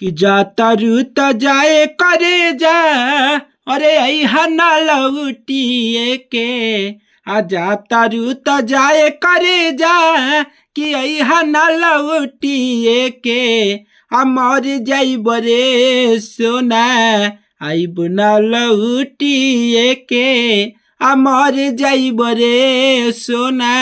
कि जाता रूत जाए करे जा, अरे अहा ना लौटिए के। आ जाता रूत जाए करे जा, कि अहा ना लौटिए के। आ मर जाइब रे सोना, आइब ना लौटिए के। आ मर जाइब रे सोना,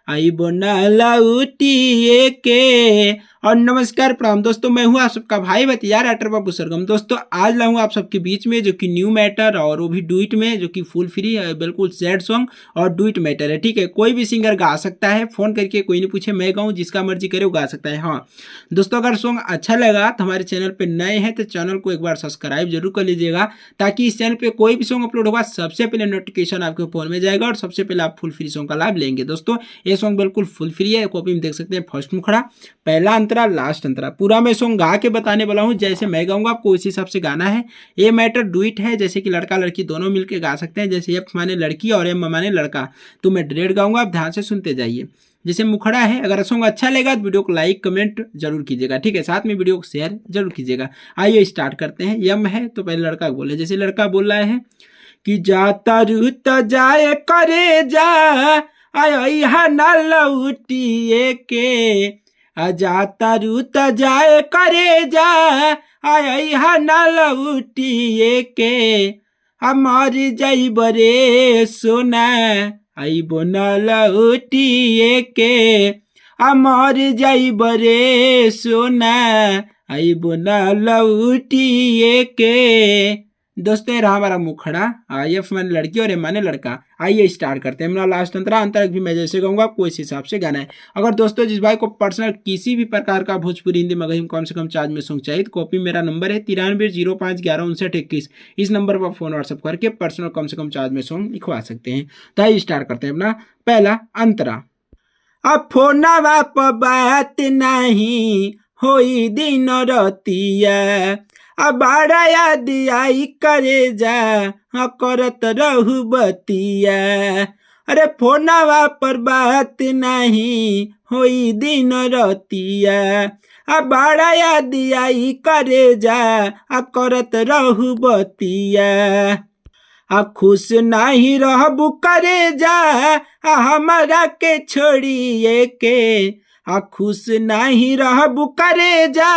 आइब ना लौटिए के। और नमस्कार प्रणाम दोस्तों, मैं हूं आप सबका भाई बतियार राइटर बाबू सरगम। दोस्तों आज लाऊं आप सबके बीच में जो कि न्यू मैटर और वो भी डुइट में, जो कि फुल फ्री है, बिल्कुल सैड सॉन्ग और डुइट मैटर है। ठीक है, कोई भी सिंगर गा सकता है, फोन करके कोई नहीं पूछे मैं गाऊं, जिसका मर्जी करे वो गा सकता है। हाँ दोस्तों, अगर सॉन्ग अच्छा लगा तो हमारे चैनल पर नए हैं तो चैनल को एक बार सब्सक्राइब जरूर कर लीजिएगा, ताकि इस चैनल पर कोई भी सॉन्ग अपलोड होगा सबसे पहले नोटिफिकेशन आपके फोन में जाएगा और सबसे पहले आप फुल फ्री सॉन्ग का लाभ लेंगे। दोस्तों ये सॉन्ग बिल्कुल फुल फ्री है, कॉपी में देख सकते हैं। फर्स्ट मुखड़ा, पहला अंतरा, लास्ट अंतरा, पूरा मैं सॉन्ग गा के बताने वाला हूँ। जैसे मैं गाऊंगा आपको उसी हिसाब से गाना है। ए मैटर डुइट है, जैसे कि लड़का लड़की दोनों मिलकर गा सकते हैं। जैसे एफ माने लड़की और एम माने लड़का, तो मैं डायरेक्ट गाऊंगा, आप ध्यान से सुनते जाइए। जैसे मुखड़ा है, अगर सॉन्ग अच्छा लगा तो वीडियो को लाइक कमेंट जरूर कीजिएगा। ठीक है, साथ में वीडियो को शेयर जरूर कीजिएगा। आइए स्टार्ट करते हैं। यम है तो पहले लड़का बोले, जैसे लड़का बोल रहा है कि जाता रूत जाए करे जा, आया ना लौटिए के। आ जाता रूत जाए करे जा, आया ना लौटिए के। आ मर जाइब रे सोना, आइब ना लौटिए के। आ मर जाइब रे सोना, आइब ना लौटिए के। दोस्तों ये रहा हमारा मुखड़ा। एफ माने लड़की और एम माने लड़का। आइए स्टार्ट करते हैं। मेरा लास्ट अंतरा, अंतर भी मैं जैसे कहूँगा आपको इस हिसाब से गाना है। अगर दोस्तों जिस भाई को पर्सनल किसी भी प्रकार का भोजपुरी हिंदी मगही कम से कम चार्ज में सॉन्ग चाहिए तो कॉपी मेरा नंबर है 9305115921। इस नंबर पर फोन व्हाट्सअप करके पर्सनल कम से कम चार्ज में सॉन्ग लिखवा सकते हैं। तो आइए स्टार्ट करते हैं अपना पहला अंतरा। अब फोनवा पर बात नहीं होई दिन रतिया, अब बड़ा याद आई करे जा, करत रहू बतिया। अरे फोनवा पर बात नहीं होई दिन रतिया, अब बड़ा याद आई करे जा, करत रहू बतिया। आ खुश नहीं रहबू करे जा, हमारा के छोड़िए के। आ खुश नहीं रहबू करे जा,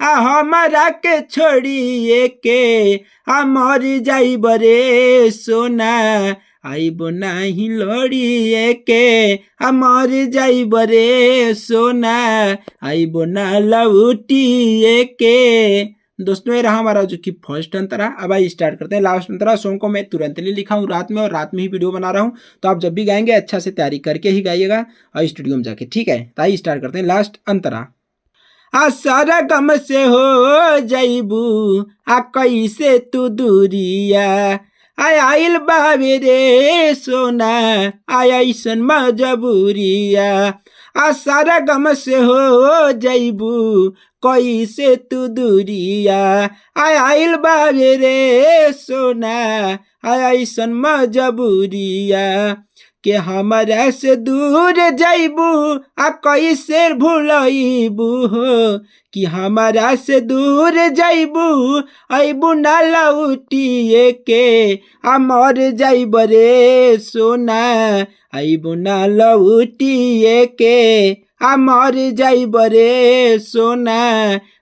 हमारा के छोड़िए के। आ मर जाइब रे सोना, आइब नहीं लड़िए के। आ मर जाइब रे सोना, आइब ना लौटिए के। दोस्तों ये रहा हमारा जो कि फर्स्ट अंतरा। अब आइए स्टार्ट करते हैं लास्ट अंतरा। सॉन्ग को मैं तुरंत नहीं लिखा हूँ रात में, और रात में ही वीडियो बना रहा हूँ, तो आप जब भी गाएंगे अच्छा से तैयारी करके ही गाइएगा और स्टूडियो में जाके। ठीक है, तो आइए स्टार्ट करते हैं लास्ट अंतरा। आ सारा गम से हो जाइबू, आ कैसे तू दूरिया। आइल बाबे रे सोना, ऐसन मजबूरिया। आ सारा गम से हो जाइबू, कैसे तू दूरिया। आइल बाबे रे सोना, ऐसन मजबूरिया। के हमरा से दूर जाइबू, आ कैसे भूलइबू हो। कि हमरा से दूर जाइबू, अइबू ना लौटिए के। आ मर जाइब रे सोना, अइबू ना लौटिए के। आ मर जाइब रे सोना,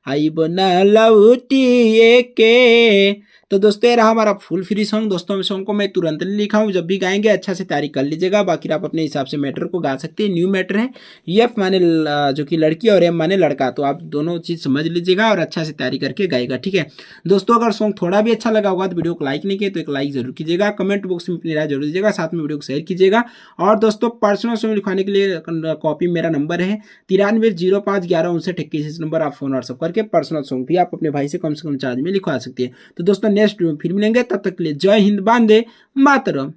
अइबू ना लौटिए के। तो दोस्तों ये रहा हमारा फुल फ्री सॉन्ग। दोस्तों सॉन्ग को मैं तुरंत नहीं लिखा हूँ, जब भी गाएंगे अच्छा से तैयारी कर लीजिएगा, बाकी आप अपने हिसाब से मैटर को गा सकते हैं। न्यू मैटर है, एफ माने जो कि लड़की और एम माने लड़का, तो आप दोनों चीज़ समझ लीजिएगा और अच्छा से तैयारी करके गाएगा। ठीक है दोस्तों, अगर सॉन्ग थोड़ा भी अच्छा लगा होगा तो वीडियो को लाइक नहीं किए तो एक लाइक जरूर कीजिएगा, कमेंट बॉक्स में अपनी राय जरूर दीजिएगा, साथ में वीडियो को शेयर कीजिएगा। और दोस्तों पर्सनल सॉन्ग लिखवाने के लिए कॉपी मेरा नंबर है 9305115921। इस नंबर आप फोन व्हाट्सअप करके पर्सनल सॉन्ग भी आप अपने भाई से कम चार्ज में लिखवा सकते हैं। तो दोस्तों नेक्स्ट वीडियो में फिर मिलेंगे, तब तक के लिए जय हिंद, वंदे मातरम।